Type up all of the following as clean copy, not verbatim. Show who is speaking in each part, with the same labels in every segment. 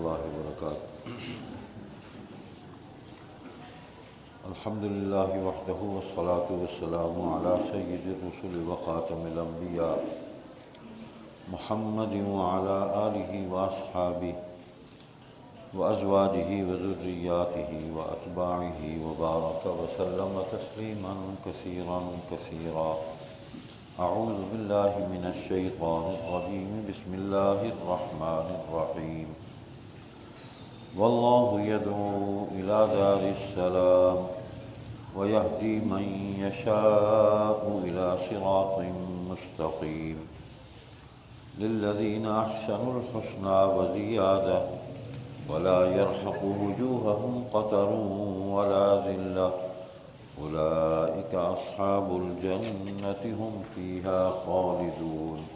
Speaker 1: الله وبركاته. الحمد لله وحده والصلاة والسلام على سيد الرسل وخاتم الأنبياء محمد وعلى آله وأصحابه وأزواجه وذرياته وأتباعه وبارك وسلم تسليما كثيرا كثيرا. أعوذ بالله من الشيطان الرجيم. بسم الله الرحمن الرحيم. والله يدعو إلى دار السلام ويهدي من يشاء إلى صراط مستقيم. للذين أحسنوا الحسنى وزيادة ولا يرحق وجوههم قتر ولا ذلة أولئك أصحاب الجنة هم فيها خالدون.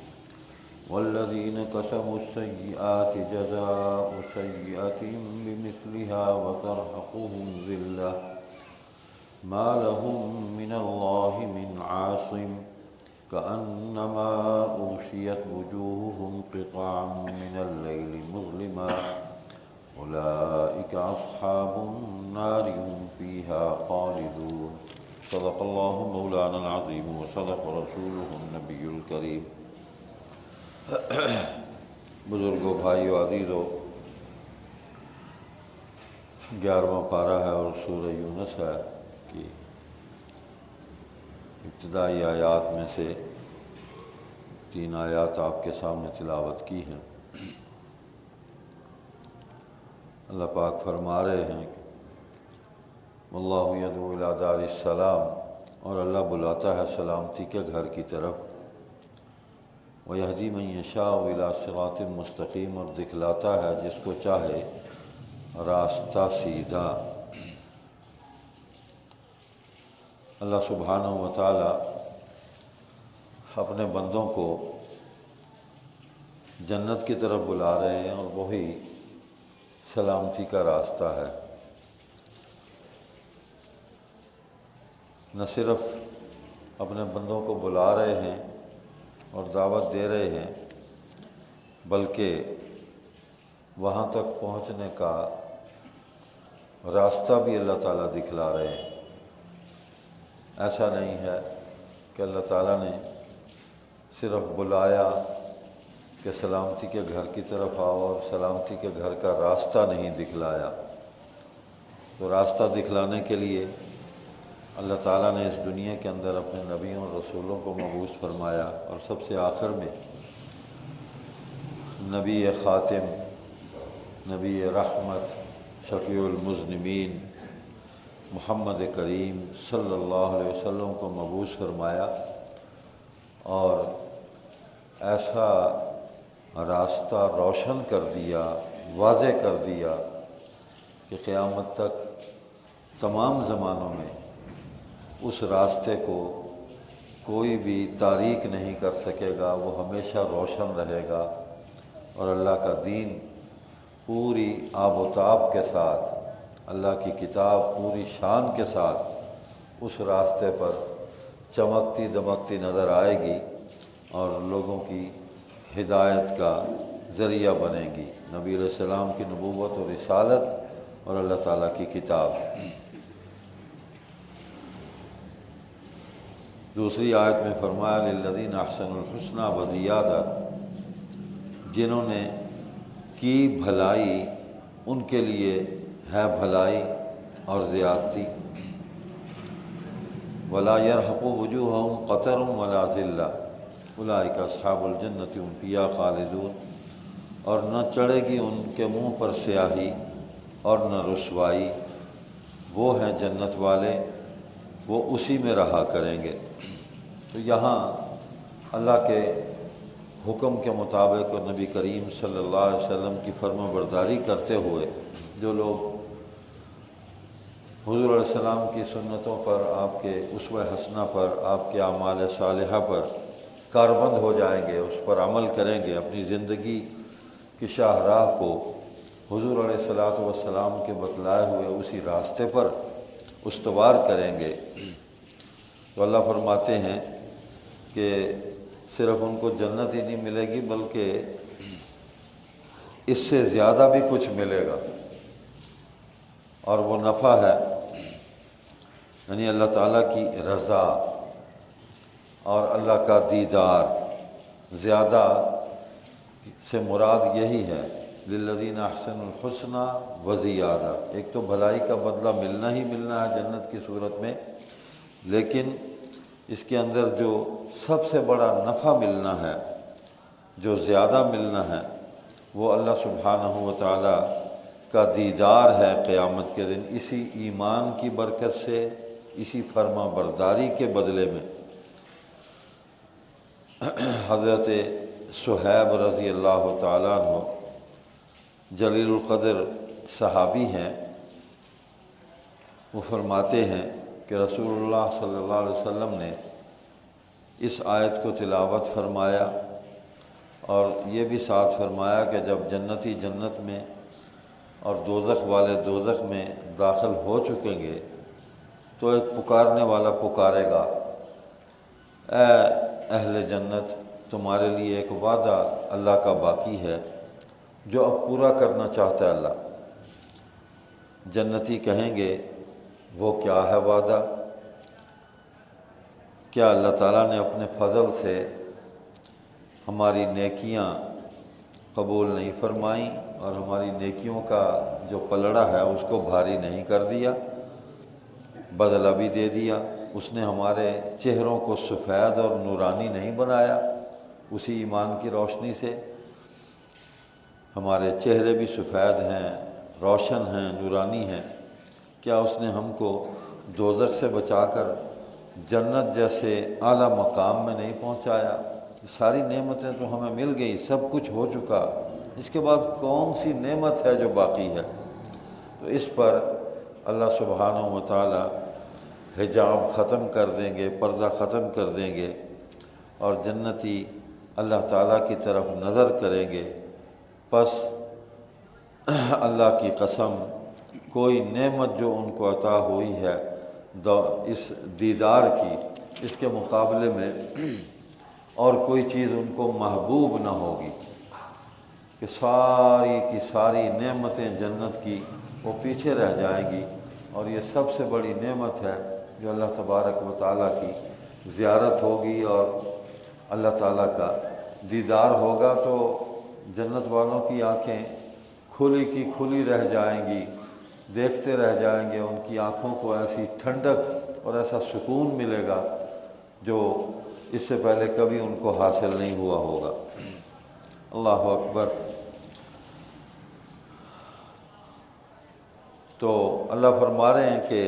Speaker 1: والذين كسبوا السيئات جزاء سيئة بمثلها وترهقهم ذلة ما لهم من الله من عاصم كأنما أغشيت وجوههم قطعا من الليل مظلما أولئك أصحاب النار هم فيها خالدون. صدق الله مولانا العظيم وصدق رسوله النبي الكريم. بزرگوں، بھائیو، عزیزو، 11واں پارہ ہے اور سورہ یونس ہے کہ ابتدائی آیات میں سے 3 آیات آپ کے سامنے تلاوت کی ہیں۔ اللہ پاک فرما رہے ہیں کہ واللہ یدعو الی دار السلام، اور اللہ بلاتا ہے سلامتی کے گھر کی طرف، وَيَهْدِي مَن يَشَاءُ إِلَىٰ صِرَاطٍ مُسْتَقِيمٍ، اور دکھلاتا ہے جس کو چاہے راستہ سیدھا۔ اللہ سبحانہ و تعالی اپنے بندوں کو جنت کی طرف بلا رہے ہیں، اور وہی سلامتی کا راستہ ہے۔ نہ صرف اپنے بندوں کو بلا رہے ہیں اور دعوت دے رہے ہیں، بلکہ وہاں تک پہنچنے کا راستہ بھی اللہ تعالیٰ دکھلا رہے ہیں۔ ایسا نہیں ہے کہ اللہ تعالیٰ نے صرف بلایا کہ سلامتی کے گھر کی طرف آؤ اور سلامتی کے گھر کا راستہ نہیں دکھلایا۔ تو راستہ دکھلانے کے لیے اللہ تعالیٰ نے اس دنیا کے اندر اپنے نبیوں اور رسولوں کو مبعوث فرمایا، اور سب سے آخر میں نبی خاتم، نبی رحمت، شفیع المذنبین محمد کریم صلی اللہ علیہ وسلم کو مبعوث فرمایا، اور ایسا راستہ روشن کر دیا، واضح کر دیا کہ قیامت تک تمام زمانوں میں اس راستے کو کوئی بھی تاریک نہیں کر سکے گا، وہ ہمیشہ روشن رہے گا، اور اللہ کا دین پوری آب و تاب کے ساتھ، اللہ کی کتاب پوری شان کے ساتھ اس راستے پر چمکتی دمکتی نظر آئے گی اور لوگوں کی ہدایت کا ذریعہ بنے گی۔ نبی علیہ السلام کی نبوت و رسالت اور اللہ تعالیٰ کی کتاب۔ دوسری آیت میں فرمایا للذین احسنوا الحسنی وزیادہ، جنہوں نے کی بھلائی ان کے لیے ہے بھلائی اور زیادتی۔ ولا يرهق وجوههم قتر ولا ذلہ اولئک اصحاب الجنۃ هم فیہا خالدون، اور نہ چڑھے گی ان کے منہ پر سیاہی اور نہ رسوائی، وہ ہیں جنت والے، وہ اسی میں رہا کریں گے۔ تو یہاں اللہ کے حکم کے مطابق اور نبی کریم صلی اللہ علیہ وسلم کی فرما برداری کرتے ہوئے جو لوگ حضور علیہ السلام کی سنتوں پر، آپ کے اسوہ حسنہ پر، آپ کے اعمال صالحہ پر کاربند ہو جائیں گے، اس پر عمل کریں گے، اپنی زندگی کی شاہراہ کو حضور علیہ السلام کے بتلائے ہوئے اسی راستے پر استوار کریں گے، تو اللہ فرماتے ہیں کہ صرف ان کو جنت ہی نہیں ملے گی بلکہ اس سے زیادہ بھی کچھ ملے گا، اور وہ نفع ہے یعنی اللہ تعالیٰ کی رضا اور اللہ کا دیدار۔ زیادہ سے مراد یہی ہے، للذین احسنوا الحسنی وزیادہ۔ ایک تو بھلائی کا بدلہ ملنا ہی ملنا ہے جنت کی صورت میں، لیکن اس کے اندر جو سب سے بڑا نفع ملنا ہے، جو زیادہ ملنا ہے، وہ اللہ سبحانہ و تعالیٰ کا دیدار ہے قیامت کے دن، اسی ایمان کی برکت سے، اسی فرما برداری کے بدلے میں۔ حضرت صہیب رضی اللہ تعالیٰ عنہ جلیل القدر صحابی ہیں، وہ فرماتے ہیں کہ رسول اللہ صلی اللہ علیہ وسلم نے اس آیت کو تلاوت فرمایا، اور یہ بھی ساتھ فرمایا کہ جب جنتی جنت میں اور دوزخ والے دوزخ میں داخل ہو چکیں گے تو ایک پکارنے والا پکارے گا، اے اہل جنت، تمہارے لیے ایک وعدہ اللہ کا باقی ہے جو اب پورا کرنا چاہتا ہے اللہ۔ جنتی کہیں گے وہ کیا ہے وعدہ؟ کیا اللہ تعالیٰ نے اپنے فضل سے ہماری نیکیاں قبول نہیں فرمائیں اور ہماری نیکیوں کا جو پلڑا ہے اس کو بھاری نہیں کر دیا، بدلہ بھی دے دیا؟ اس نے ہمارے چہروں کو سفید اور نورانی نہیں بنایا؟ اسی ایمان کی روشنی سے ہمارے چہرے بھی سفید ہیں، روشن ہیں، نورانی ہیں۔ کیا اس نے ہم کو دوزخ سے بچا کر جنت جیسے اعلیٰ مقام میں نہیں پہنچایا؟ ساری نعمتیں تو ہمیں مل گئی، سب کچھ ہو چکا، اس کے بعد کون سی نعمت ہے جو باقی ہے؟ تو اس پر اللہ سبحانہ و تعالی حجاب ختم کر دیں گے، پردہ ختم کر دیں گے، اور جنتی اللہ تعالیٰ کی طرف نظر کریں گے۔ پس اللہ کی قسم، کوئی نعمت جو ان کو عطا ہوئی ہے اس دیدار کی، اس کے مقابلے میں اور کوئی چیز ان کو محبوب نہ ہوگی، کہ ساری کی ساری نعمتیں جنت کی وہ پیچھے رہ جائیں گی، اور یہ سب سے بڑی نعمت ہے جو اللہ تبارک و تعالیٰ کی زیارت ہوگی اور اللہ تعالیٰ کا دیدار ہوگا۔ تو جنت والوں کی آنکھیں کھلی کی کھلی رہ جائیں گی، دیکھتے رہ جائیں گے، ان کی آنکھوں کو ایسی ٹھنڈک اور ایسا سکون ملے گا جو اس سے پہلے کبھی ان کو حاصل نہیں ہوا ہوگا۔ اللہ اکبر۔ تو اللہ فرما رہے ہیں کہ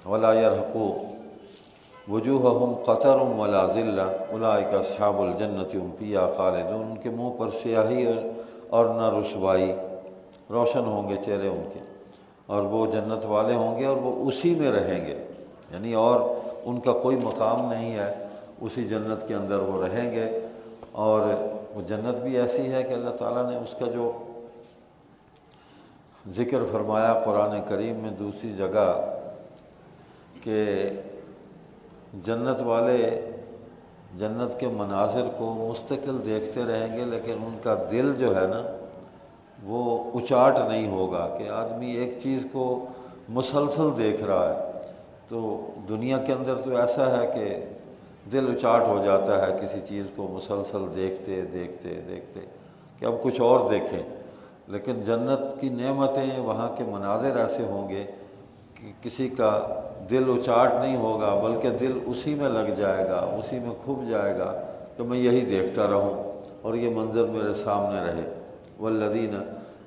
Speaker 1: وَلَا يَرْهَقُ وُجُوهَهُمْ قَتَرٌ وَلَا ذِلَّةٌ أُولَٰئِكَ أَصْحَابُ الْجَنَّةِ هُمْ فِيهَا خَالِدُونَ۔ ان کے منہ پر سیاہی اور نہ رسوائی، روشن ہوں گے چہرے ان کے، اور وہ جنت والے ہوں گے اور وہ اسی میں رہیں گے، یعنی اور ان کا کوئی مقام نہیں ہے، اسی جنت کے اندر وہ رہیں گے۔ اور وہ جنت بھی ایسی ہے کہ اللہ تعالیٰ نے اس کا جو ذکر فرمایا قرآن کریم میں دوسری جگہ کہ جنت والے جنت کے مناظر کو مستقل دیکھتے رہیں گے، لیکن ان کا دل جو ہے نا وہ اچاٹ نہیں ہوگا، کہ آدمی ایک چیز کو مسلسل دیکھ رہا ہے۔ تو دنیا کے اندر تو ایسا ہے کہ دل اچاٹ ہو جاتا ہے کسی چیز کو مسلسل دیکھتے دیکھتے دیکھتے کہ اب کچھ اور دیکھیں، لیکن جنت کی نعمتیں، وہاں کے مناظر ایسے ہوں گے کہ کسی کا دل اچاٹ نہیں ہوگا، بلکہ دل اسی میں لگ جائے گا، اسی میں کھپ جائے گا کہ میں یہی دیکھتا رہوں اور یہ منظر میرے سامنے رہے۔ والذین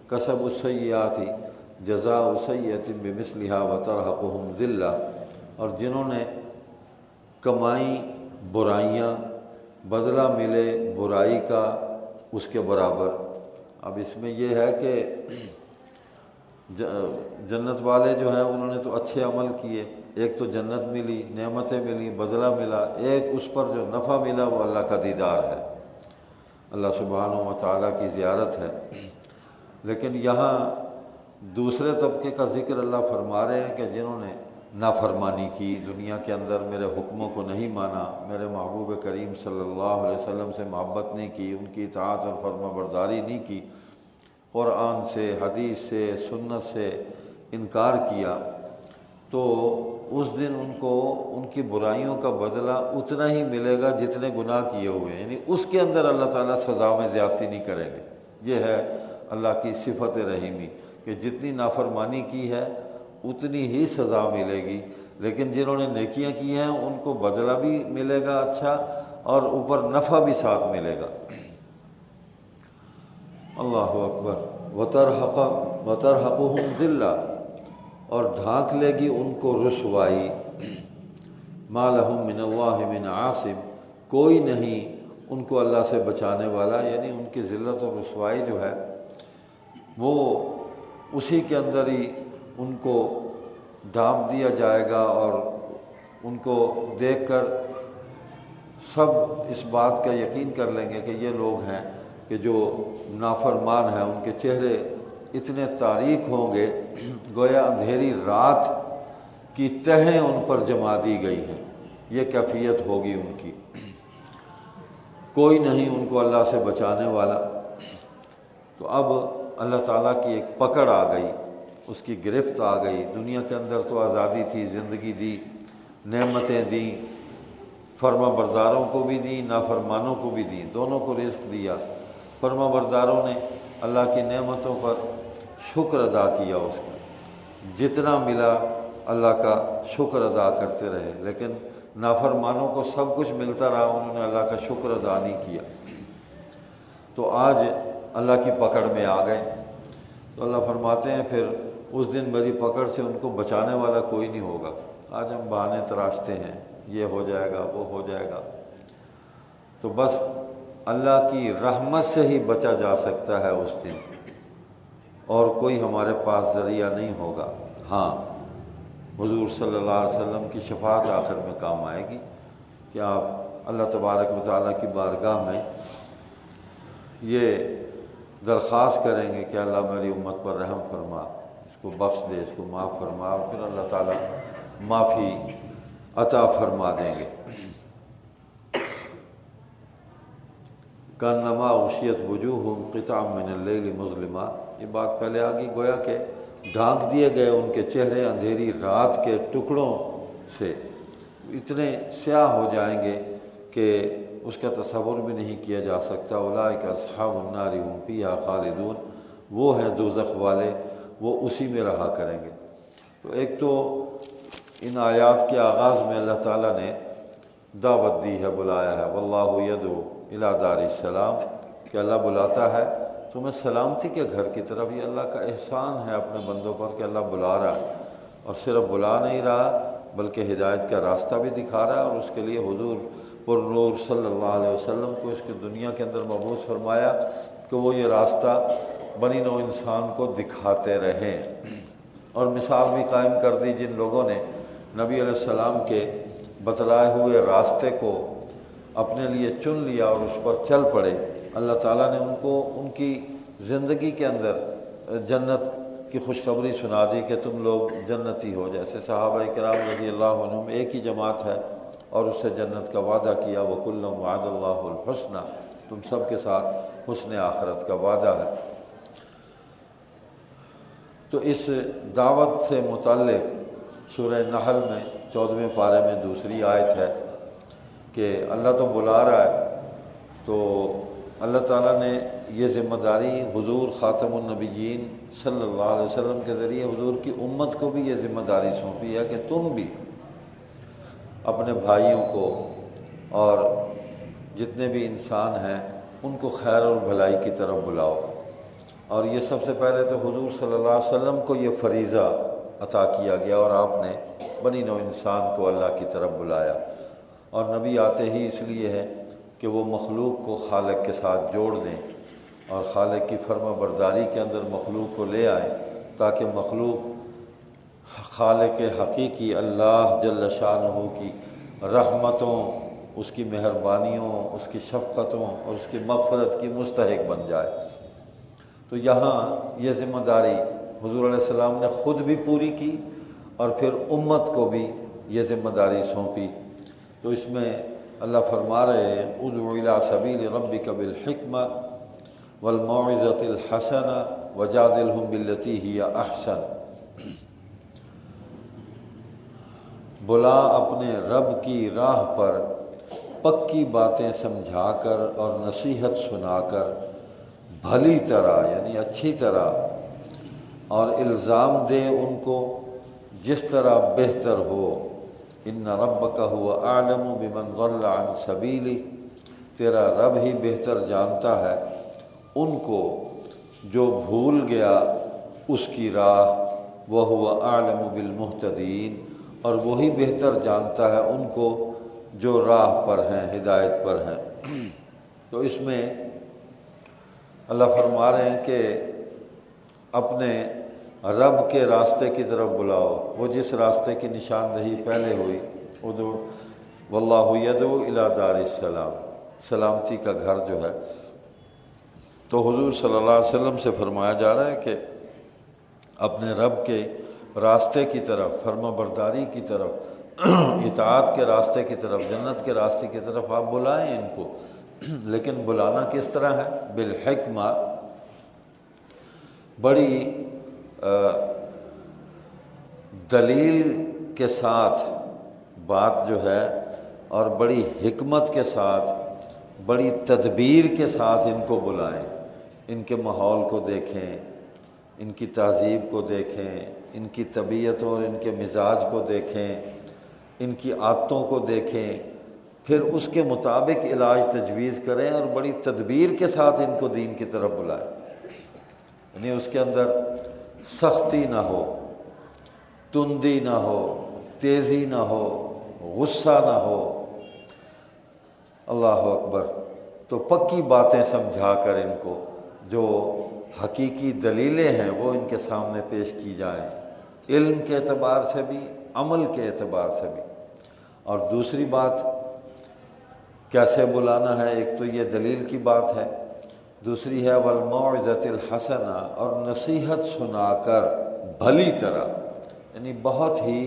Speaker 1: کسبوا السیئات جزاء سیئۃ بمثلھا وترہقہم ذلہ، اور جنہوں نے کمائیں برائیاں، بدلہ ملے برائی کا اس کے برابر۔ اب اس میں یہ ہے کہ جنت والے جو ہیں انہوں نے تو اچھے عمل کیے، ایک تو جنت ملی، نعمتیں ملی، بدلہ ملا، ایک اس پر جو نفع ملا وہ اللہ کا دیدار ہے، اللہ سبحانہ و تعالیٰ کی زیارت ہے۔ لیکن یہاں دوسرے طبقے کا ذکر اللہ فرما رہے ہیں کہ جنہوں نے نافرمانی کی، دنیا کے اندر میرے حکموں کو نہیں مانا، میرے محبوب کریم صلی اللہ علیہ وسلم سے محبت نہیں کی، ان کی اطاعت اور فرما برداری نہیں کی، قرآن سے، حدیث سے، سنت سے انکار کیا تو اس دن ان کو ان کی برائیوں کا بدلہ اتنا ہی ملے گا جتنے گناہ کیے ہوئے ہیں، یعنی اس کے اندر اللہ تعالیٰ سزا میں زیادتی نہیں کریں گے۔ یہ ہے اللہ کی صفت رحیمی کہ جتنی نافرمانی کی ہے اتنی ہی سزا ملے گی، لیکن جنہوں نے نیکیاں کی ہیں ان کو بدلہ بھی ملے گا اچھا، اور اوپر نفع بھی ساتھ ملے گا۔ اللہ اکبر۔ وَتَرْحَقُهُمْ ذِلَّةٌ، اور ڈھانک لے گی ان کو رسوائی۔ مَا لَهُم مِّنَ اللَّهِ مِنْ عَاصِمٍ، کوئی نہیں ان کو اللہ سے بچانے والا، یعنی ان کی ذلت اور رسوائی جو ہے وہ اسی کے اندر ہی ان کو ڈانپ دیا جائے گا، اور ان کو دیکھ کر سب اس بات کا یقین کر لیں گے کہ یہ لوگ ہیں کہ جو نافرمان ہیں، ان کے چہرے اتنے تاریک ہوں گے گویا اندھیری رات کی تہیں ان پر جما دی گئی ہیں، یہ کیفیت ہوگی ان کی۔ کوئی نہیں ان کو اللہ سے بچانے والا۔ تو اب اللہ تعالیٰ کی ایک پکڑ آ گئی، اس کی گرفت آ گئی۔ دنیا کے اندر تو آزادی تھی، زندگی دی، نعمتیں دیں، فرما برداروں کو بھی دیں، نافرمانوں کو بھی دیں، دونوں کو رزق دیا۔ فرما برداروں نے اللہ کی نعمتوں پر شکر ادا کیا، اس کا جتنا ملا اللہ کا شکر ادا کرتے رہے، لیکن نافرمانوں کو سب کچھ ملتا رہا، انہوں نے اللہ کا شکر ادا نہیں کیا، تو آج اللہ کی پکڑ میں آ گئے۔ تو اللہ فرماتے ہیں پھر اس دن میری پکڑ سے ان کو بچانے والا کوئی نہیں ہوگا۔ آج ہم بہانے تراشتے ہیں، یہ ہو جائے گا، وہ ہو جائے گا، تو بس اللہ کی رحمت سے ہی بچا جا سکتا ہے اس دن، اور کوئی ہمارے پاس ذریعہ نہیں ہوگا۔ ہاں، حضور صلی اللہ علیہ وسلم کی شفاعت آخر میں کام آئے گی کہ آپ اللہ تبارک و تعالیٰ کی بارگاہ میں یہ درخواست کریں گے کہ اللہ میری امت پر رحم فرما، اس کو بخش دے، اس کو معاف فرما، اور پھر اللہ تعالیٰ معافی عطا فرما دیں گے۔ کانما غشیت وجوہہم قطعا من اللیل مظلما، یہ بات پہلے آ گئی، گویا کہ ڈھانک دیے گئے ان کے چہرے اندھیری رات کے ٹکڑوں سے، اتنے سیاہ ہو جائیں گے کہ اس کا تصور بھی نہیں کیا جا سکتا۔ اولئک اصحاب النار ھم فیھا خالدون، وہ ہیں دوزخ والے، وہ اسی میں رہا کریں گے۔ تو ایک تو ان آیات کے آغاز میں اللہ تعالیٰ نے دعوت دی ہے، بلایا ہے، واللہ یدعو الی دار السلام، کہ اللہ بلاتا ہے تمہیں سلامتی کے گھر کی طرف۔ یہ اللہ کا احسان ہے اپنے بندوں پر کہ اللہ بلا رہا ہے، اور صرف بلا نہیں رہا بلکہ ہدایت کا راستہ بھی دکھا رہا ہے، اور اس کے لیے حضور پر نور صلی اللہ علیہ وسلم کو اس کی دنیا کے اندر مبعوث فرمایا کہ وہ یہ راستہ بنی نوع انسان کو دکھاتے رہیں، اور مثال بھی قائم کر دی جن لوگوں نے نبی علیہ السلام کے بتلائے ہوئے راستے کو اپنے لیے چن لیا اور اس پر چل پڑے۔ اللہ تعالیٰ نے ان کو ان کی زندگی کے اندر جنت کی خوشخبری سنا دی کہ تم لوگ جنتی ہو، جیسے صحابہ کرام رضی اللہ عنہم ایک ہی جماعت ہے، اور اس سے جنت کا وعدہ کیا، وَكُلًّا وَعَدَ اللَّهُ الْحُسْنَى، تم سب کے ساتھ حسن آخرت کا وعدہ ہے۔ تو اس دعوت سے متعلق سورہ نحل میں 14ویں پارے میں دوسری آیت ہے کہ اللہ تو بلا رہا ہے، تو اللہ تعالیٰ نے یہ ذمہ داری حضور خاتم النبیین صلی اللہ علیہ وسلم کے ذریعے حضور کی امت کو بھی یہ ذمہ داری سونپی ہے کہ تم بھی اپنے بھائیوں کو اور جتنے بھی انسان ہیں ان کو خیر اور بھلائی کی طرف بلاؤ۔ اور یہ سب سے پہلے تو حضور صلی اللہ علیہ وسلم کو یہ فریضہ عطا کیا گیا، اور آپ نے بنی نوع انسان کو اللہ کی طرف بلایا، اور نبی آتے ہی اس لیے ہے کہ وہ مخلوق کو خالق کے ساتھ جوڑ دیں، اور خالق کی فرما برداری کے اندر مخلوق کو لے آئیں، تاکہ مخلوق خالق حقیقی اللہ جل شانہ کی رحمتوں، اس کی مہربانیوں، اس کی شفقتوں اور اس کی مغفرت کی مستحق بن جائے۔ تو یہاں یہ ذمہ داری حضور علیہ السلام نے خود بھی پوری کی، اور پھر امت کو بھی یہ ذمہ داری سونپی۔ تو اس میں اللہ فرما رہے ہیں ادع الی سبیل ربک بالحکمہ والموعظۃ الحسنہ وجادلہم باللتی ہی احسن، بلا اپنے رب کی راہ پر پکی باتیں سمجھا کر اور نصیحت سنا کر بھلی طرح یعنی اچھی طرح، اور الزام دے ان کو جس طرح بہتر ہو۔ ان ربک هو اعلم بمن ضل عن سبیلہ، تیرا رب ہی بہتر جانتا ہے ان کو جو بھول گیا اس کی راہ، وہو اعلم بالمہتدین، اور وہی بہتر جانتا ہے ان کو جو راہ پر ہیں، ہدایت پر ہیں۔ تو اس میں اللہ فرما رہے ہیں کہ اپنے رب کے راستے کی طرف بلاؤ، وہ جس راستے کی نشاندہی پہلے ہوئی، ادعو واللہ یدعو الی دار السلام، سلامتی کا گھر جو ہے۔ تو حضور صلی اللہ علیہ وسلم سے فرمایا جا رہا ہے کہ اپنے رب کے راستے کی طرف، فرما برداری کی طرف، اطاعت کے راستے کی طرف، جنت کے راستے کی طرف آپ بلائیں ان کو، لیکن بلانا کس طرح ہے؟ بالحکمہ، بڑی دلیل کے ساتھ بات جو ہے، اور بڑی حکمت کے ساتھ، بڑی تدبیر کے ساتھ ان کو بلائیں۔ ان کے ماحول کو دیکھیں، ان کی تہذیب کو دیکھیں، ان کی طبیعت اور ان کے مزاج کو دیکھیں، ان کی عادتوں کو دیکھیں، پھر اس کے مطابق علاج تجویز کریں اور بڑی تدبیر کے ساتھ ان کو دین کی طرف بلائیں۔ یعنی اس کے اندر سختی نہ ہو، تندی نہ ہو، تیزی نہ ہو، غصہ نہ ہو۔ اللہ اکبر۔ تو پکی باتیں سمجھا کر ان کو، جو حقیقی دلیلیں ہیں وہ ان کے سامنے پیش کی جائیں، علم کے اعتبار سے بھی، عمل کے اعتبار سے بھی۔ اور دوسری بات کیسے بلانا ہے، ایک تو یہ دلیل کی بات ہے، دوسری ہے والموعظۃ الحسنہ، اور نصیحت سنا کر بھلی طرح، یعنی بہت ہی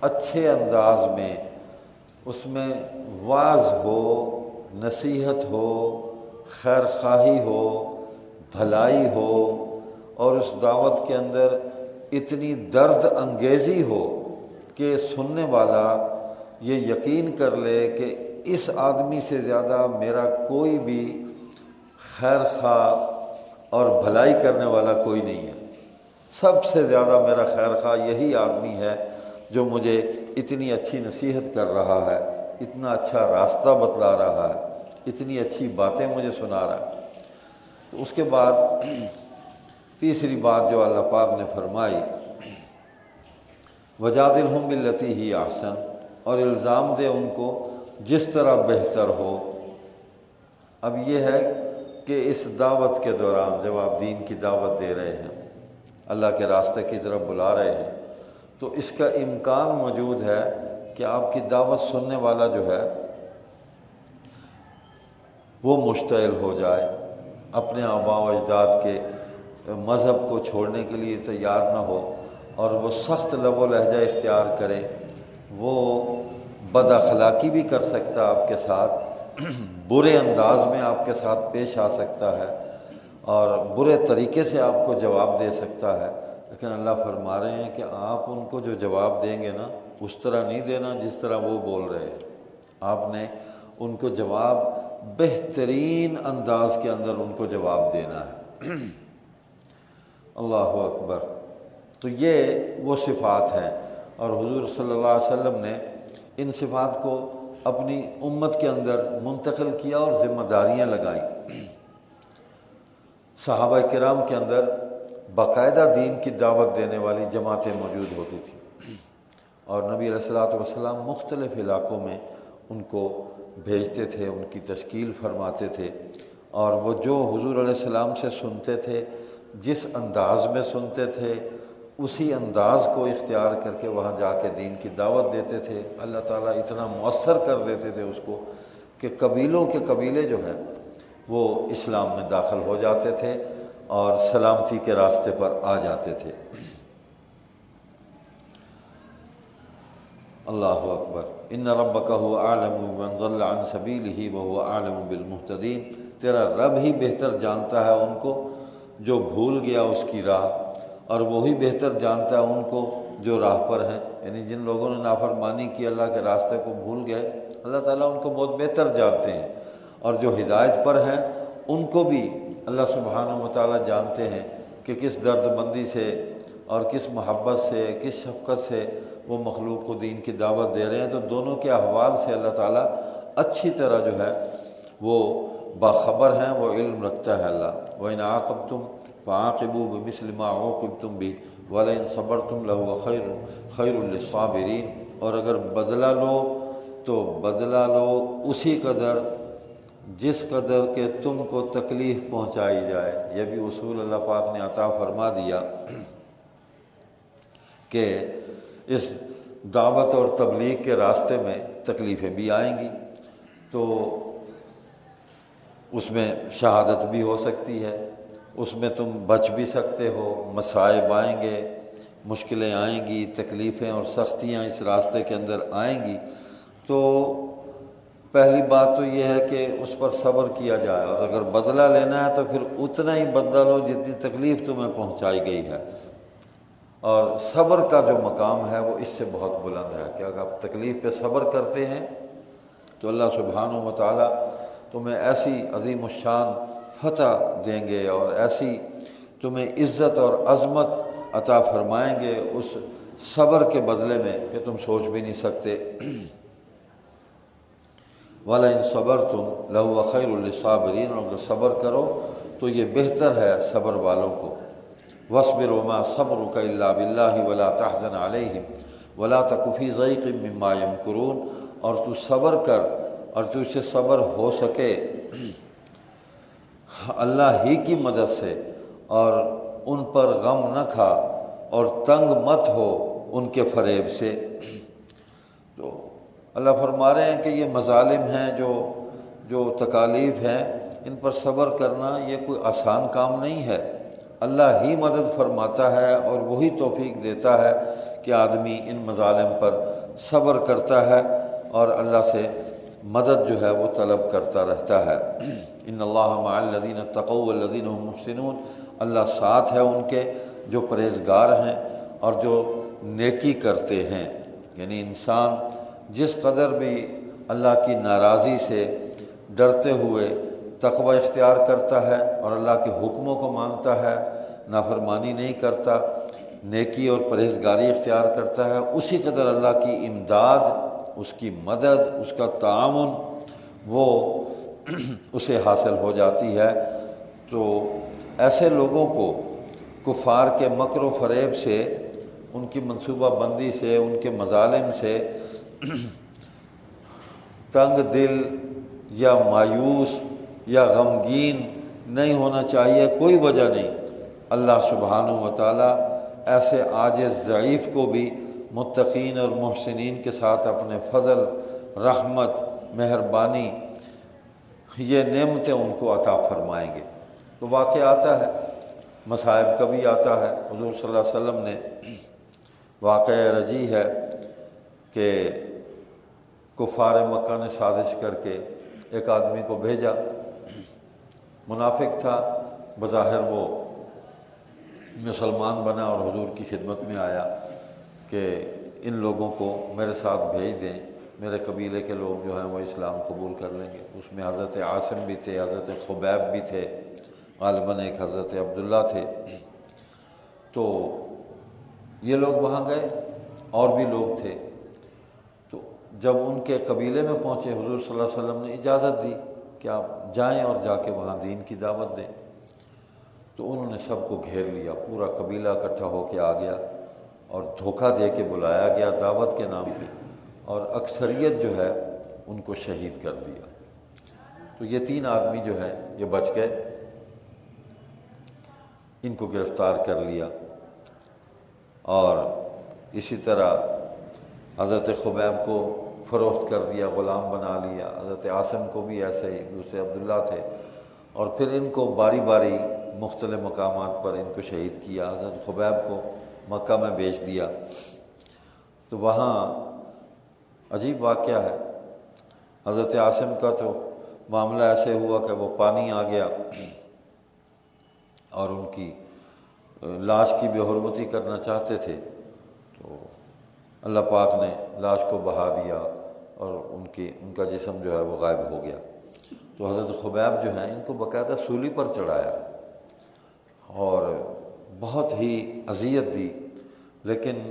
Speaker 1: اچھے انداز میں، اس میں واعظ ہو، نصیحت ہو، خیر خواہی ہو، بھلائی ہو، اور اس دعوت کے اندر اتنی درد انگیزی ہو کہ سننے والا یہ یقین کر لے کہ اس آدمی سے زیادہ میرا کوئی بھی خیر خواہ اور بھلائی کرنے والا کوئی نہیں ہے، سب سے زیادہ میرا خیر خواہ یہی آدمی ہے جو مجھے اتنی اچھی نصیحت کر رہا ہے، اتنا اچھا راستہ بتلا رہا ہے، اتنی اچھی باتیں مجھے سنا رہا ہے۔ تو اس کے بعد تیسری بات جو اللہ پاک نے فرمائی، وجادلہم باللتی ہی احسن، اور الزام دے ان کو جس طرح بہتر ہو۔ اب یہ ہے کہ اس دعوت کے دوران جب آپ دین کی دعوت دے رہے ہیں، اللہ کے راستے کی طرف بلا رہے ہیں، تو اس کا امکان موجود ہے کہ آپ کی دعوت سننے والا جو ہے وہ مشتعل ہو جائے، اپنے آباء و اجداد کے مذہب کو چھوڑنے کے لیے تیار نہ ہو، اور وہ سخت لب و لہجہ اختیار کرے، وہ بد اخلاقی بھی کر سکتا آپ کے ساتھ، برے انداز میں آپ کے ساتھ پیش آ سکتا ہے، اور برے طریقے سے آپ کو جواب دے سکتا ہے۔ لیکن اللہ فرما رہے ہیں کہ آپ ان کو جو جواب دیں گے نا، اس طرح نہیں دینا جس طرح وہ بول رہے ہیں، آپ نے ان کو جواب بہترین انداز کے اندر ان کو جواب دینا ہے۔ اللہ اکبر۔ تو یہ وہ صفات ہیں، اور حضور صلی اللہ علیہ وسلم نے ان صفات کو اپنی امت کے اندر منتقل کیا اور ذمہ داریاں لگائیں۔ صحابہ کرام کے اندر باقاعدہ دین کی دعوت دینے والی جماعتیں موجود ہوتی تھیں، اور نبی علیہ الصلوۃ والسلام مختلف علاقوں میں ان کو بھیجتے تھے، ان کی تشکیل فرماتے تھے، اور وہ جو حضور علیہ السلام سے سنتے تھے، جس انداز میں سنتے تھے، اسی انداز کو اختیار کر کے وہاں جا کے دین کی دعوت دیتے تھے۔ اللہ تعالیٰ اتنا مؤثر کر دیتے تھے اس کو کہ قبیلوں کے قبیلے جو ہیں وہ اسلام میں داخل ہو جاتے تھے اور سلامتی کے راستے پر آ جاتے تھے۔ اللہ اکبر۔ ان ربک هو اعلم بمن ضل عن سبیلہ وهو اعلم بالمہتدین، تیرا رب ہی بہتر جانتا ہے ان کو جو بھول گیا اس کی راہ، اور وہی بہتر جانتا ہے ان کو جو راہ پر ہیں، یعنی جن لوگوں نے نافرمانی کی، اللہ کے راستے کو بھول گئے، اللہ تعالیٰ ان کو بہت بہتر جانتے ہیں، اور جو ہدایت پر ہیں ان کو بھی اللہ سبحانہ و تعالیٰ جانتے ہیں کہ کس درد مندی سے اور کس محبت سے، کس شفقت سے وہ مخلوق کو دین کی دعوت دے رہے ہیں۔ تو دونوں کے احوال سے اللہ تعالیٰ اچھی طرح جو ہے وہ باخبر ہیں، وہ علم رکھتا ہے اللہ۔ وَإِنْ عَاقَبْتُمْ فَعَاقِبُوا بِمِثْلِ مَا عُوقِبْتُمْ بِهِ وَلَئِنْ صَبَرْتُمْ لَهُوَ خَيْرٌ لِّلصَّابِرِينَ، اور اگر بدلہ لو تو بدلہ لو اسی قدر جس قدر کہ تم کو تکلیف پہنچائی جائے۔ یہ بھی اصول اللہ پاک نے عطا فرما دیا کہ اس دعوت اور تبلیغ کے راستے میں تکلیفیں بھی آئیں گی، تو اس میں شہادت بھی ہو سکتی ہے، اس میں تم بچ بھی سکتے ہو، مصائب آئیں گے، مشکلیں آئیں گی، تکلیفیں اور سختیاں اس راستے کے اندر آئیں گی۔ تو پہلی بات تو یہ ہے کہ اس پر صبر کیا جائے، اور اگر بدلہ لینا ہے تو پھر اتنا ہی بدلہ لو جتنی تکلیف تمہیں پہنچائی گئی ہے۔ اور صبر کا جو مقام ہے وہ اس سے بہت بلند ہے کہ اگر آپ تکلیف پہ صبر کرتے ہیں تو اللہ سبحانہ و تعالیٰ تمہیں ایسی عظیم الشان فتح دیں گے اور ایسی تمہیں عزت اور عظمت عطا فرمائیں گے اس صبر کے بدلے میں کہ تم سوچ بھی نہیں سکتے۔ وَلَئِن صَبَرْتُمْ لَهُوَ خَيْرٌ لِّلصَّابِرِينَ، اور اگر صبر کرو تو یہ بہتر ہے صبر والوں کو۔ وَاصْبِرْ وَمَا صَبْرُكَ إِلَّا بِاللَّهِ وَلَا تَحْزَنْ عَلَيْهِمْ وَلَا تَكُ فِي ضَيْقٍ مِّمَّا يَمْكُرُونَ، اور تو صبر کر اور تو سے صبر ہو سکے اللہ ہی کی مدد سے، اور ان پر غم نہ کھا اور تنگ مت ہو ان کے فریب سے۔ تو اللہ فرما رہے ہیں کہ یہ مظالم ہیں، جو تکالیف ہیں، ان پر صبر کرنا یہ کوئی آسان کام نہیں ہے۔ اللہ ہی مدد فرماتا ہے اور وہی توفیق دیتا ہے کہ آدمی ان مظالم پر صبر کرتا ہے اور اللہ سے مدد جو ہے وہ طلب کرتا رہتا ہے۔ ان اللہ مع الذین اتقوا والذین هم محسنون، اللہ ساتھ ہے ان کے جو پرہیزگار ہیں اور جو نیکی کرتے ہیں۔ یعنی انسان جس قدر بھی اللہ کی ناراضی سے ڈرتے ہوئے تقوی اختیار کرتا ہے اور اللہ کے حکموں کو مانتا ہے، نافرمانی نہیں کرتا، نیکی اور پرہیزگاری اختیار کرتا ہے، اسی قدر اللہ کی امداد، اس کی مدد، اس کا تعاون وہ اسے حاصل ہو جاتی ہے۔ تو ایسے لوگوں کو کفار کے مکر و فریب سے، ان کی منصوبہ بندی سے، ان کے مظالم سے تنگ دل یا مایوس یا غمگین نہیں ہونا چاہیے، کوئی وجہ نہیں۔ اللہ سبحانہ و تعالیٰ ایسے عاجز ضعیف کو بھی متقین اور محسنین کے ساتھ اپنے فضل، رحمت، مہربانی، یہ نعمتیں ان کو عطا فرمائیں گے۔ تو واقعہ آتا ہے، مصائب کبھی آتا ہے۔ حضور صلی اللہ علیہ وسلم نے واقعہ رجی ہے کہ کفار مکہ نے سازش کر کے ایک آدمی کو بھیجا، منافق تھا، بظاہر وہ مسلمان بنا اور حضور کی خدمت میں آیا کہ ان لوگوں کو میرے ساتھ بھیج دیں، میرے قبیلے کے لوگ جو ہیں وہ اسلام قبول کر لیں گے۔ اس میں حضرت عاصم بھی تھے، حضرت خبیب بھی تھے، غالباً ایک حضرت عبداللہ تھے۔ تو یہ لوگ وہاں گئے، اور بھی لوگ تھے۔ تو جب ان کے قبیلے میں پہنچے، حضور صلی اللہ علیہ وسلم نے اجازت دی کہ آپ جائیں اور جا کے وہاں دین کی دعوت دیں۔ تو انہوں نے سب کو گھیر لیا، پورا قبیلہ اکٹھا ہو کے آ گیا اور دھوکہ دے کے بلایا گیا دعوت کے نام پہ، اور اکثریت جو ہے ان کو شہید کر دیا۔ تو یہ 3 آدمی جو ہے یہ بچ گئے، ان کو گرفتار کر لیا، اور اسی طرح حضرت خبیب کو فروخت کر دیا، غلام بنا لیا۔ حضرت عاصم کو بھی ایسے ہی، دوسرے عبداللہ تھے، اور پھر ان کو باری باری مختلف مقامات پر ان کو شہید کیا۔ حضرت خبیب کو مکہ میں بیچ دیا۔ تو وہاں عجیب واقعہ ہے، حضرت عاصم کا تو معاملہ ایسے ہوا کہ وہ پانی آ گیا، اور ان کی لاش کی بے حرمتی کرنا چاہتے تھے، تو اللہ پاک نے لاش کو بہا دیا اور ان کا جسم جو ہے وہ غائب ہو گیا۔ تو حضرت خبیب جو ہیں ان کو باقاعدہ سولی پر چڑھایا اور بہت ہی اذیت دی، لیکن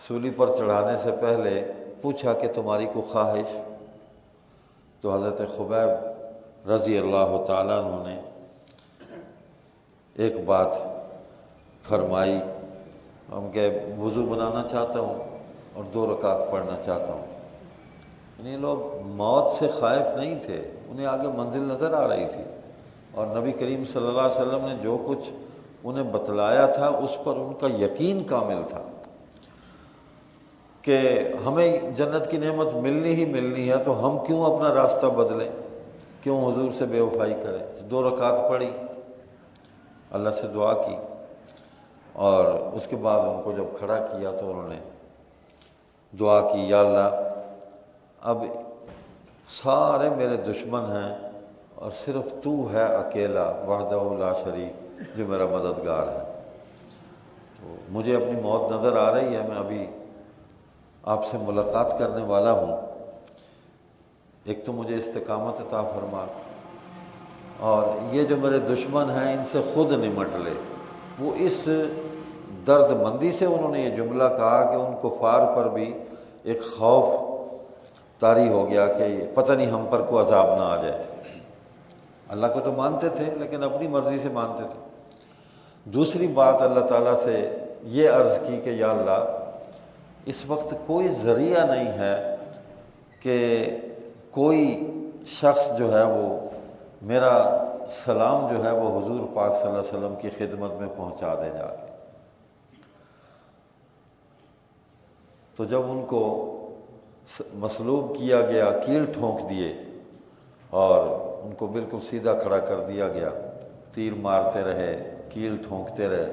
Speaker 1: سولی پر چڑھانے سے پہلے پوچھا کہ تمہاری کوئی خواہش؟ تو حضرت خبیب رضی اللہ تعالیٰ عنہ نے ایک بات فرمائی، ہم کہ وضو بنانا چاہتا ہوں اور 2 رکعت پڑھنا چاہتا ہوں۔ یعنی لوگ موت سے خائف نہیں تھے، انہیں آگے منزل نظر آ رہی تھی، اور نبی کریم صلی اللہ علیہ وسلم نے جو کچھ انہیں بتلایا تھا اس پر ان کا یقین کامل تھا کہ ہمیں جنت کی نعمت ملنی ہی ملنی ہے، تو ہم کیوں اپنا راستہ بدلیں، کیوں حضور سے بے وفائی کریں۔ 2 رکعت پڑھی، اللہ سے دعا کی، اور اس کے بعد ان کو جب کھڑا کیا تو انہوں نے دعا کی، یا اللہ اب سارے میرے دشمن ہیں اور صرف تو ہے اکیلا وحدہ لا شریک جو میرا مددگار ہے، تو مجھے اپنی موت نظر آ رہی ہے، میں ابھی آپ سے ملاقات کرنے والا ہوں، ایک تو مجھے استقامت عطا فرما، اور یہ جو میرے دشمن ہیں ان سے خود نمٹ لے۔ وہ اس درد مندی سے انہوں نے یہ جملہ کہا کہ ان کفار پر بھی ایک خوف طاری ہو گیا کہ پتہ نہیں ہم پر کوئی عذاب نہ آ جائے۔ اللہ کو تو مانتے تھے لیکن اپنی مرضی سے مانتے تھے۔ دوسری بات اللہ تعالیٰ سے یہ عرض کی کہ یا اللہ اس وقت کوئی ذریعہ نہیں ہے کہ کوئی شخص جو ہے وہ میرا سلام جو ہے وہ حضور پاک صلی اللہ علیہ وسلم کی خدمت میں پہنچا دے جا کے۔ تو جب ان کو مصلوب کیا گیا، کیل ٹھونک دیے اور ان کو بالکل سیدھا کھڑا کر دیا گیا، تیر مارتے رہے، کیل ٹھونکتے رہے،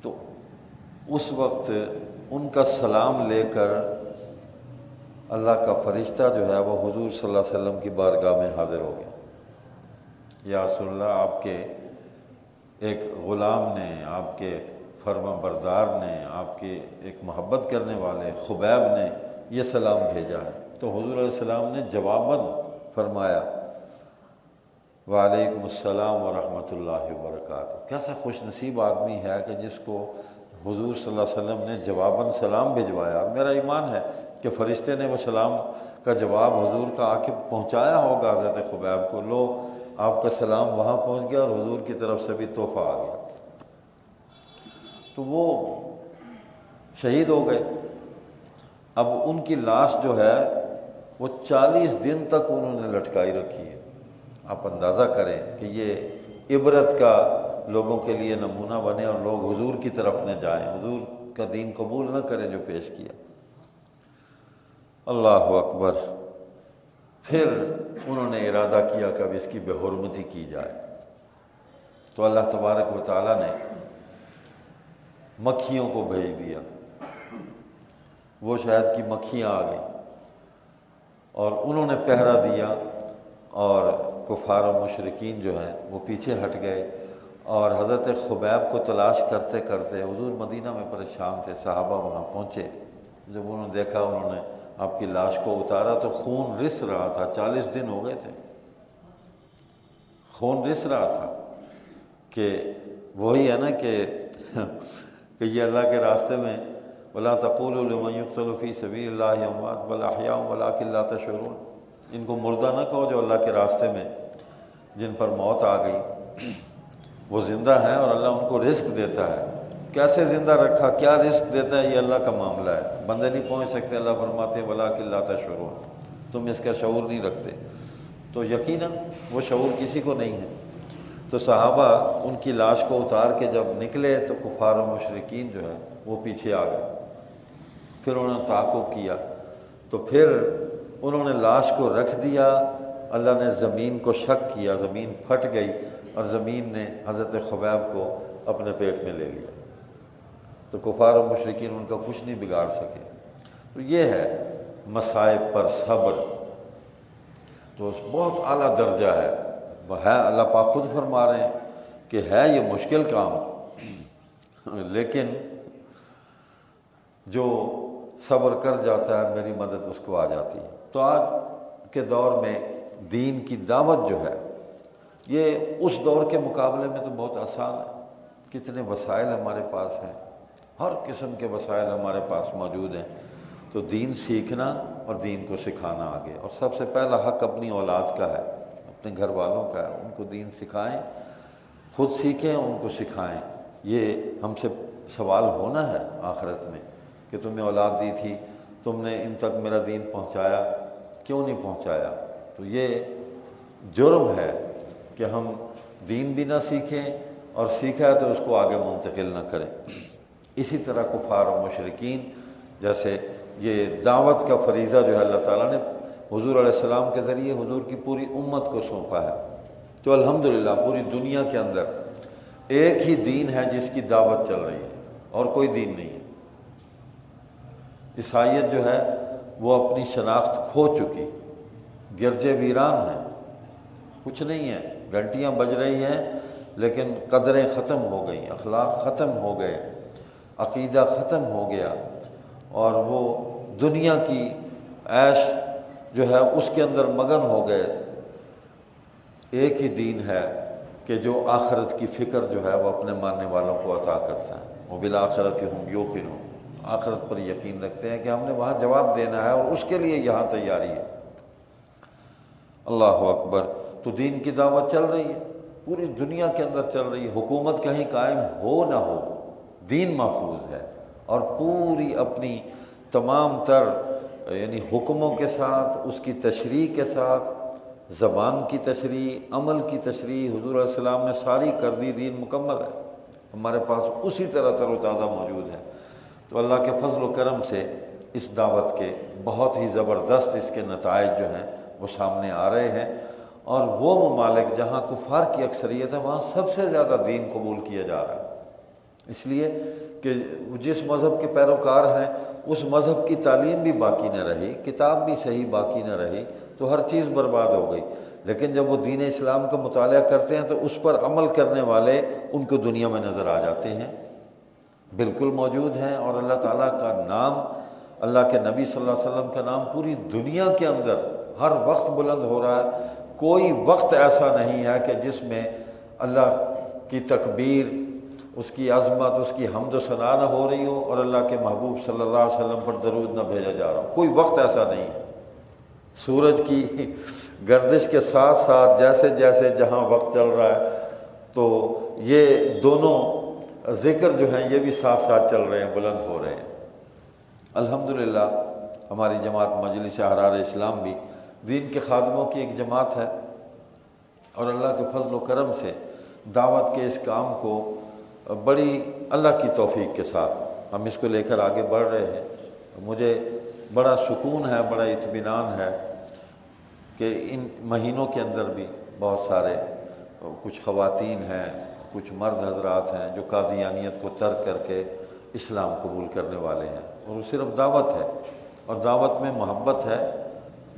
Speaker 1: تو اس وقت ان کا سلام لے کر اللہ کا فرشتہ جو ہے وہ حضور صلی اللہ علیہ وسلم کی بارگاہ میں حاضر ہو گیا۔ یا رسول اللہ، آپ کے ایک غلام نے، آپ کے فرما بردار نے، آپ کے ایک محبت کرنے والے خبیب نے یہ سلام بھیجا ہے۔ تو حضور علیہ السلام نے جواباً فرمایا وعلیکم السلام ورحمۃ اللہ وبرکاتہ۔ کیسا خوش نصیب آدمی ہے کہ جس کو حضور صلی اللہ علیہ وسلم نے جواباً سلام بھجوایا۔ اور میرا ایمان ہے کہ فرشتے نے وہ سلام کا جواب حضور کا آ کے پہنچایا ہوگا حضرت خبیب کو، لو آپ کا سلام وہاں پہنچ گیا اور حضور کی طرف سے بھی تحفہ آ گیا۔ تو وہ شہید ہو گئے۔ اب ان کی لاش جو ہے وہ 40 دن تک انہوں نے لٹکائی رکھی ہے۔ آپ اندازہ کریں کہ یہ عبرت کا لوگوں کے لیے نمونہ بنے اور لوگ حضور کی طرف نہ جائیں، حضور کا دین قبول نہ کریں جو پیش کیا۔ اللہ اکبر۔ پھر انہوں نے ارادہ کیا کہ اب اس کی بے حرمتی کی جائے، تو اللہ تبارک و تعالیٰ نے مکھیوں کو بھیج دیا، وہ شہد کی مکھیاں آ گئیں اور انہوں نے پہرا دیا، اور کفار و مشرکین جو ہیں وہ پیچھے ہٹ گئے، اور حضرت خبیب کو تلاش کرتے کرتے حضور مدینہ میں پریشان تھے۔ صحابہ وہاں پہنچے، جب انہوں نے دیکھا، انہوں نے آپ کی لاش کو اتارا تو خون رس رہا تھا، 40 دن ہو گئے تھے، خون رس رہا تھا، کہ وہی ہے نا کہ یہ اللہ کے راستے میں وَلَا تَقُولُوا لِمَنْ يُقْتَلُ فِي سَبِيلِ اللَّهِ أَمْوَاتٌ بَلْ أَحْيَاءٌ وَلَٰكِن لَا تَشْعُرُونَ۔ ان کو مردہ نہ کہو جو اللہ کے راستے میں جن پر موت آ گئی، وہ زندہ ہیں اور اللہ ان کو رزق دیتا ہے۔ کیسے زندہ رکھا، کیا رزق دیتا ہے، یہ اللہ کا معاملہ ہے، بندے نہیں پہنچ سکتے۔ اللہ فرماتے ہیں وَلَٰكِن لَا تَشْعُرُونَ، تم اس کا شعور نہیں رکھتے۔ تو یقیناً وہ شعور کسی کو نہیں ہے۔ تو صحابہ ان کی لاش کو اتار کے جب نکلے تو کفار و مشرکین جو ہے وہ پیچھے آ گئے۔ پھر انہوں نے تعاقب کیا، تو پھر انہوں نے لاش کو رکھ دیا۔ اللہ نے زمین کو شق کیا، زمین پھٹ گئی اور زمین نے حضرت خبیب کو اپنے پیٹ میں لے لیا، تو کفار و مشرکین ان کا کچھ نہیں بگاڑ سکے۔ تو یہ ہے مصائب پر صبر، تو بہت اعلیٰ درجہ ہے ہے اللہ پاک خود فرما رہے ہیں کہ ہے یہ مشکل کام، لیکن جو صبر کر جاتا ہے میری مدد اس کو آ جاتی ہے۔ تو آج کے دور میں دین کی دعوت جو ہے یہ اس دور کے مقابلے میں تو بہت آسان ہے۔ کتنے وسائل ہمارے پاس ہیں، ہر قسم کے وسائل ہمارے پاس موجود ہیں۔ تو دین سیکھنا اور دین کو سکھانا آگے، اور سب سے پہلا حق اپنی اولاد کا ہے، اپنے گھر والوں کا ہے، ان کو دین سکھائیں، خود سیکھیں، ان کو سکھائیں۔ یہ ہم سے سوال ہونا ہے آخرت میں کہ تمہیں اولاد دی تھی، تم نے ان تک میرا دین پہنچایا، کیوں نہیں پہنچایا؟ تو یہ جرم ہے کہ ہم دین بھی نہ سیکھیں، اور سیکھا ہے تو اس کو آگے منتقل نہ کریں۔ اسی طرح کفار و مشرکین، جیسے یہ دعوت کا فریضہ جو ہے اللہ تعالیٰ نے حضور علیہ السلام کے ذریعے حضور کی پوری امت کو سونپا ہے۔ تو الحمدللہ پوری دنیا کے اندر ایک ہی دین ہے جس کی دعوت چل رہی ہے، اور کوئی دین نہیں ہے۔ عیسائیت جو ہے وہ اپنی شناخت کھو چکی، گرجے ویران ہیں، کچھ نہیں ہے، گھنٹیاں بج رہی ہیں لیکن قدریں ختم ہو گئیں، اخلاق ختم ہو گئے، عقیدہ ختم ہو گیا، اور وہ دنیا کی عیش جو ہے اس کے اندر مگن ہو گئے۔ ایک ہی دین ہے کہ جو آخرت کی فکر جو ہے وہ اپنے ماننے والوں کو عطا کرتا ہے۔ وبالآخرۃ ہم یوقنون، آخرت پر یقین رکھتے ہیں کہ ہم نے وہاں جواب دینا ہے، اور اس کے لیے یہاں تیاری ہے۔ اللہ اکبر۔ تو دین کی دعوت چل رہی ہے، پوری دنیا کے اندر چل رہی ہے، حکومت کہیں قائم ہو نہ ہو، دین محفوظ ہے، اور پوری اپنی تمام تر یعنی حکموں کے ساتھ، اس کی تشریح کے ساتھ، زبان کی تشریح، عمل کی تشریح حضور علیہ السلام نے ساری کر دی، دین مکمل ہے، ہمارے پاس اسی طرح تر و تازہ موجود ہے۔ تو اللہ کے فضل و کرم سے اس دعوت کے بہت ہی زبردست اس کے نتائج جو ہیں وہ سامنے آ رہے ہیں، اور وہ ممالک جہاں کفار کی اکثریت ہے وہاں سب سے زیادہ دین قبول کیا جا رہا ہے، اس لیے کہ جس مذہب کے پیروکار ہیں اس مذہب کی تعلیم بھی باقی نہ رہی، کتاب بھی صحیح باقی نہ رہی، تو ہر چیز برباد ہو گئی۔ لیکن جب وہ دین اسلام کا مطالعہ کرتے ہیں تو اس پر عمل کرنے والے ان کو دنیا میں نظر آ جاتے ہیں، بالکل موجود ہیں، اور اللہ تعالیٰ کا نام، اللہ کے نبی صلی اللہ علیہ وسلم کا نام پوری دنیا کے اندر ہر وقت بلند ہو رہا ہے۔ کوئی وقت ایسا نہیں ہے کہ جس میں اللہ کی تکبیر، اس کی عظمت، اس کی حمد و ثنا نہ ہو رہی ہو اور اللہ کے محبوب صلی اللہ علیہ وسلم پر درود نہ بھیجا جا رہا ہو، کوئی وقت ایسا نہیں ہے۔ سورج کی گردش کے ساتھ ساتھ جیسے جیسے جہاں وقت چل رہا ہے تو یہ دونوں ذکر جو ہیں یہ بھی ساتھ ساتھ چل رہے ہیں، بلند ہو رہے ہیں۔ الحمدللہ ہماری جماعت مجلس احرار اسلام بھی دین کے خادموں کی ایک جماعت ہے، اور اللہ کے فضل و کرم سے دعوت کے اس کام کو بڑی اللہ کی توفیق کے ساتھ ہم اس کو لے کر آگے بڑھ رہے ہیں۔ مجھے بڑا سکون ہے، بڑا اطمینان ہے کہ ان مہینوں کے اندر بھی بہت سارے کچھ خواتین ہیں، کچھ مرد حضرات ہیں جو قادیانیت کو ترک کر کے اسلام قبول کرنے والے ہیں، اور وہ صرف دعوت ہے، اور دعوت میں محبت ہے،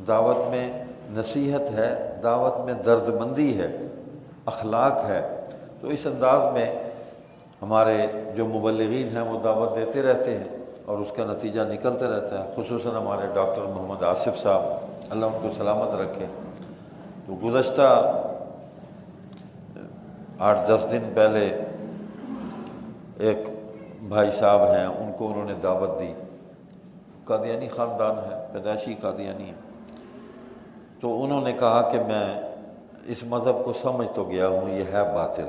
Speaker 1: دعوت میں نصیحت ہے، دعوت میں درد مندی ہے، اخلاق ہے۔ تو اس انداز میں ہمارے جو مبلغین ہیں وہ دعوت دیتے رہتے ہیں، اور اس کا نتیجہ نکلتے رہتا ہے، خصوصاً ہمارے ڈاکٹر محمد آصف صاحب، اللہ ان کو سلامت رکھے۔ تو گزشتہ 8-10 دن پہلے ایک بھائی صاحب ہیں، ان کو انہوں نے دعوت دی، قادیانی خاندان ہے، پیدائشی قادیانی ہے، تو انہوں نے کہا کہ میں اس مذہب کو سمجھ تو گیا ہوں، یہ ہے باطل،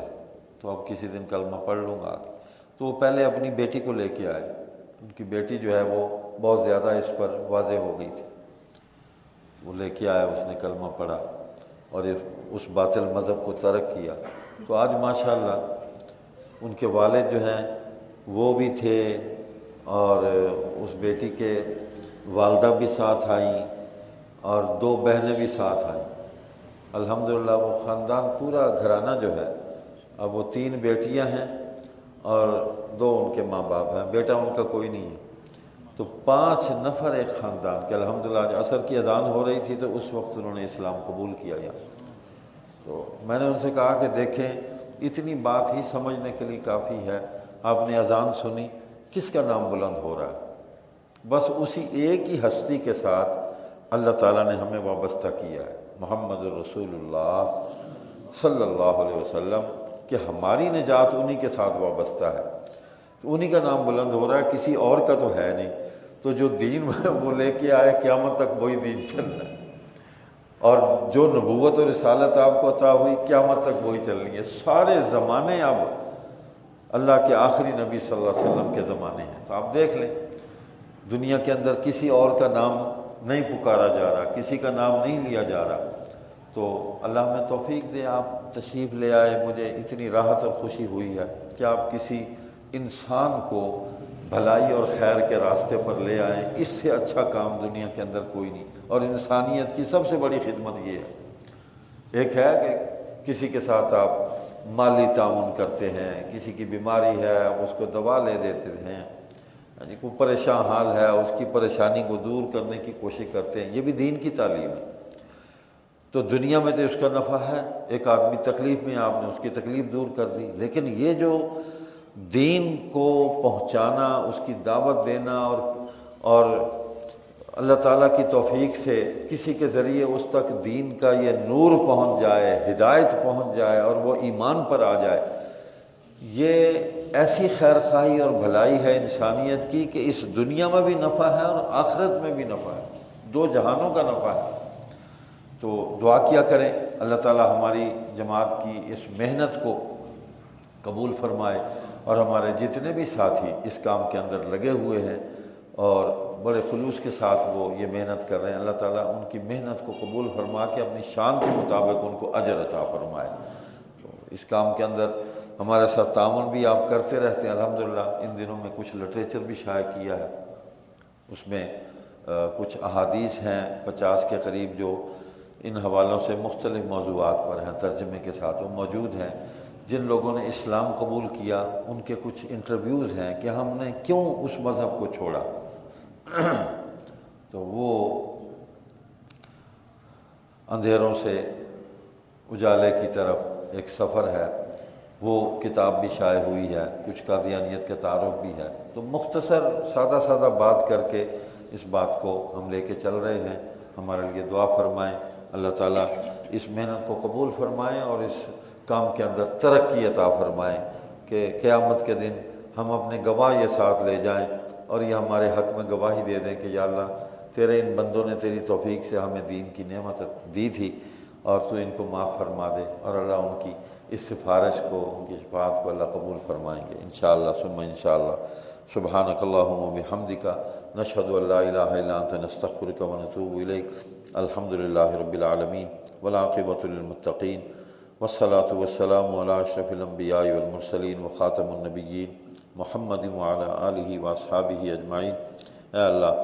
Speaker 1: تو اب کسی دن کلمہ پڑھ لوں گا۔ تو وہ پہلے اپنی بیٹی کو لے کے آئے، ان کی بیٹی جو ہے وہ بہت زیادہ اس پر واضح ہو گئی تھی، وہ لے کے آیا، اس نے کلمہ پڑھا اور اس باطل مذہب کو ترک کیا۔ تو آج ماشاءاللہ ان کے والد جو ہیں وہ بھی تھے، اور اس بیٹی کے والدہ بھی ساتھ آئیں، اور 2 بہنیں بھی ساتھ آئیں۔ الحمدللہ وہ خاندان پورا گھرانہ جو ہے، اب وہ 3 بیٹیاں ہیں اور 2 ان کے ماں باپ ہیں، بیٹا ان کا کوئی نہیں ہے، تو 5 نفر ایک خاندان کے۔ الحمدللہ آج عصر کی اذان ہو رہی تھی تو اس وقت انہوں نے اسلام قبول کیا۔ تو میں نے ان سے کہا کہ دیکھیں اتنی بات ہی سمجھنے کے لیے کافی ہے، آپ نے اذان سنی، کس کا نام بلند ہو رہا ہے؟ بس اسی ایک ہی ہستی کے ساتھ اللہ تعالیٰ نے ہمیں وابستہ کیا ہے، محمد الرسول اللہ صلی اللہ علیہ وسلم، کہ ہماری نجات انہی کے ساتھ وابستہ ہے، تو انہی کا نام بلند ہو رہا ہے، کسی اور کا تو ہے نہیں۔ تو جو دین وہ لے کے آئے قیامت تک وہی دین چل رہا ہے، اور جو نبوت اور رسالت آپ کو عطا ہوئی قیامت تک وہی چلنی ہے۔ سارے زمانے اب اللہ کے آخری نبی صلی اللہ علیہ وسلم کے زمانے ہیں۔ تو آپ دیکھ لیں دنیا کے اندر کسی اور کا نام نہیں پکارا جا رہا، کسی کا نام نہیں لیا جا رہا۔ تو اللہ ہمیں توفیق دے، آپ تشریف لے آئے، مجھے اتنی راحت اور خوشی ہوئی ہے کہ آپ کسی انسان کو بھلائی اور خیر کے راستے پر لے آئیں، اس سے اچھا کام دنیا کے اندر کوئی نہیں۔ اور انسانیت کی سب سے بڑی خدمت یہ ہے، ایک ہے کہ کسی کے ساتھ آپ مالی تعاون کرتے ہیں، کسی کی بیماری ہے اس کو دوا لے دیتے ہیں، یعنی کوئی پریشان حال ہے اس کی پریشانی کو دور کرنے کی کوشش کرتے ہیں، یہ بھی دین کی تعلیم ہے۔ تو دنیا میں تو اس کا نفع ہے، ایک آدمی تکلیف میں آپ نے اس کی تکلیف دور کر دی، لیکن یہ جو دین کو پہنچانا، اس کی دعوت دینا، اور اللہ تعالیٰ کی توفیق سے کسی کے ذریعے اس تک دین کا یہ نور پہنچ جائے، ہدایت پہنچ جائے اور وہ ایمان پر آ جائے، یہ ایسی خیر خواہی اور بھلائی ہے انسانیت کی کہ اس دنیا میں بھی نفع ہے اور آخرت میں بھی نفع ہے، دو جہانوں کا نفع ہے۔ تو دعا کیا کریں اللہ تعالیٰ ہماری جماعت کی اس محنت کو قبول فرمائے، اور ہمارے جتنے بھی ساتھی اس کام کے اندر لگے ہوئے ہیں اور بڑے خلوص کے ساتھ وہ یہ محنت کر رہے ہیں، اللہ تعالیٰ ان کی محنت کو قبول فرما کے اپنی شان کے مطابق ان کو اجر عطا فرمائے۔ تو اس کام کے اندر ہمارے ساتھ تعاون بھی آپ کرتے رہتے ہیں، الحمدللہ ان دنوں میں کچھ لٹریچر بھی شائع کیا ہے، اس میں کچھ احادیث ہیں 50 کے قریب جو ان حوالوں سے مختلف موضوعات پر ہیں، ترجمے کے ساتھ وہ موجود ہیں۔ جن لوگوں نے اسلام قبول کیا ان کے کچھ انٹرویوز ہیں کہ ہم نے کیوں اس مذہب کو چھوڑا، تو وہ اندھیروں سے اجالے کی طرف ایک سفر ہے، وہ کتاب بھی شائع ہوئی ہے، کچھ قادیانیت کا تعارف بھی ہے۔ تو مختصر سادہ سادہ بات کر کے اس بات کو ہم لے کے چل رہے ہیں۔ ہمارے لیے دعا فرمائیں، اللہ تعالیٰ اس محنت کو قبول فرمائیں اور اس کام کے اندر ترقی عطا فرمائیں کہ قیامت کے دن ہم اپنے گواہ یہ ساتھ لے جائیں اور یہ ہمارے حق میں گواہی دے دیں کہ یا اللہ تیرے ان بندوں نے تیری توفیق سے ہمیں دین کی نعمت دی تھی اور تو ان کو معاف فرما دے، اور اللہ ان کی اس سفارش کو، ان کی شفاعت کو اللہ قبول فرمائیں گے انشاءاللہ ثم انشاءاللہ۔ سبحانک اللہم و بحمدک، نشہد ان لا الہ الا انت، نستغفرک و نتوب الیک۔ الحمدللہ رب العالمین والعاقبۃ للمتقین، والصلاة والسلام علی اشرف الانبیاء والمرسلین وخاتم النبیین محمد وعلی آلہ واصحابہ اجمعین۔ اے اللہ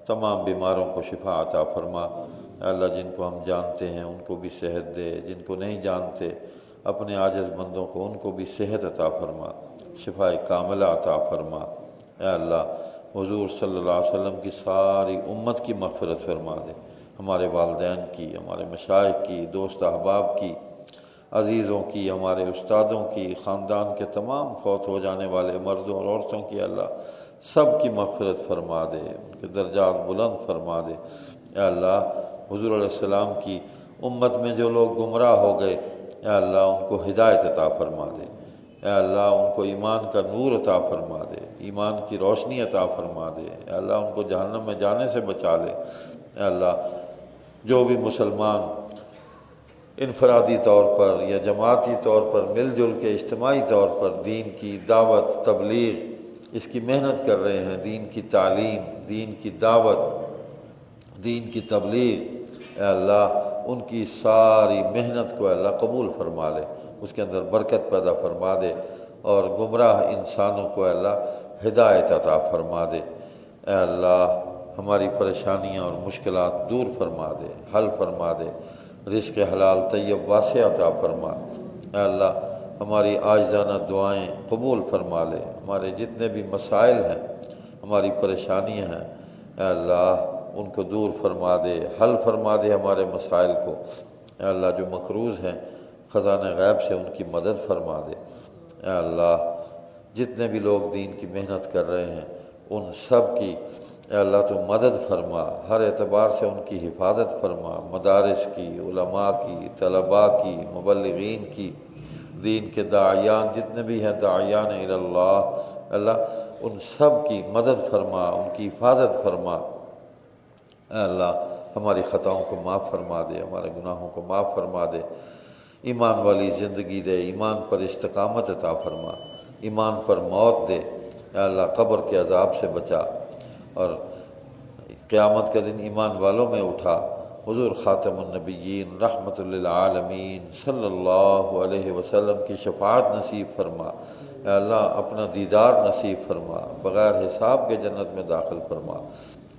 Speaker 1: تمام بیماروں کو شفا عطا فرما، اے اللہ جن کو ہم جانتے ہیں ان کو بھی صحت دے، جن کو نہیں جانتے اپنے عاجز بندوں کو ان کو بھی صحت عطا فرما، شفا کاملہ عطا فرما۔ اے اللہ حضور صلی اللہ علیہ وسلم کی ساری امت کی مغفرت فرما دے، ہمارے والدین کی، ہمارے مشائخ کی، دوست احباب کی، عزیزوں کی، ہمارے استادوں کی، خاندان کے تمام فوت ہو جانے والے مردوں اور عورتوں کی اللہ سب کی مغفرت فرما دے، ان کے درجات بلند فرما دے۔ اے اللہ حضور علیہ السلام کی امت میں جو لوگ گمراہ ہو گئے، اے اللہ ان کو ہدایت عطا فرما دے، اے اللہ ان کو ایمان کا نور عطا فرما دے، ایمان کی روشنی عطا فرما دے، اے اللہ ان کو جہنم میں جانے سے بچا لے۔ اے اللہ جو بھی مسلمان انفرادی طور پر یا جماعتی طور پر مل جل کے اجتماعی طور پر دین کی دعوت تبلیغ اس کی محنت کر رہے ہیں، دین کی تعلیم، دین کی دعوت، دین کی تبلیغ، اے اللہ ان کی ساری محنت کو اللہ قبول فرما لے، اس کے اندر برکت پیدا فرما دے، اور گمراہ انسانوں کو اے اللہ ہدایت عطا فرما دے۔ اے اللہ ہماری پریشانیاں اور مشکلات دور فرما دے، حل فرما دے، رزق حلال طیب واسع عطا فرما۔ اے اللہ ہماری عاجزانہ دعائیں قبول فرما لے، ہمارے جتنے بھی مسائل ہیں، ہماری پریشانیاں ہیں، اے اللہ ان کو دور فرما دے، حل فرما دے ہمارے مسائل کو۔ اے اللہ جو مقروض ہیں خزانہ غیب سے ان کی مدد فرما دے۔ اے اللہ جتنے بھی لوگ دین کی محنت کر رہے ہیں ان سب کی اے اللہ تو مدد فرما، ہر اعتبار سے ان کی حفاظت فرما، مدارس کی، علماء کی، طلباء کی، مبلغین کی، دین کے داعیان جتنے بھی ہیں داعیان الی اللہ، اللہ ان سب کی مدد فرما، ان کی حفاظت فرما۔ اے اللہ ہماری خطاؤں کو معاف فرما دے، ہمارے گناہوں کو معاف فرما دے، ایمان والی زندگی دے، ایمان پر استقامت عطا فرما، ایمان پر موت دے۔ اے اللہ قبر کے عذاب سے بچا اور قیامت کے دن ایمان والوں میں اٹھا۔ حضور خاتم النبیین رحمت للعالمین صلی اللہ علیہ وسلم کی شفاعت نصیب فرما۔ اے اللہ اپنا دیدار نصیب فرما، بغیر حساب کے جنت میں داخل فرما۔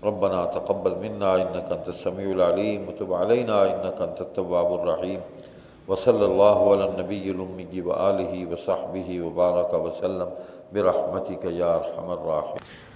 Speaker 1: ربنا تقبل منا انک انت السمیع العلیم وتب علینا انک انت التواب الرحیم، وصلی اللہ علی النبی الامی وآلہ وصحبہ وبارک وسلم برحمتک یا ارحم الراحمین۔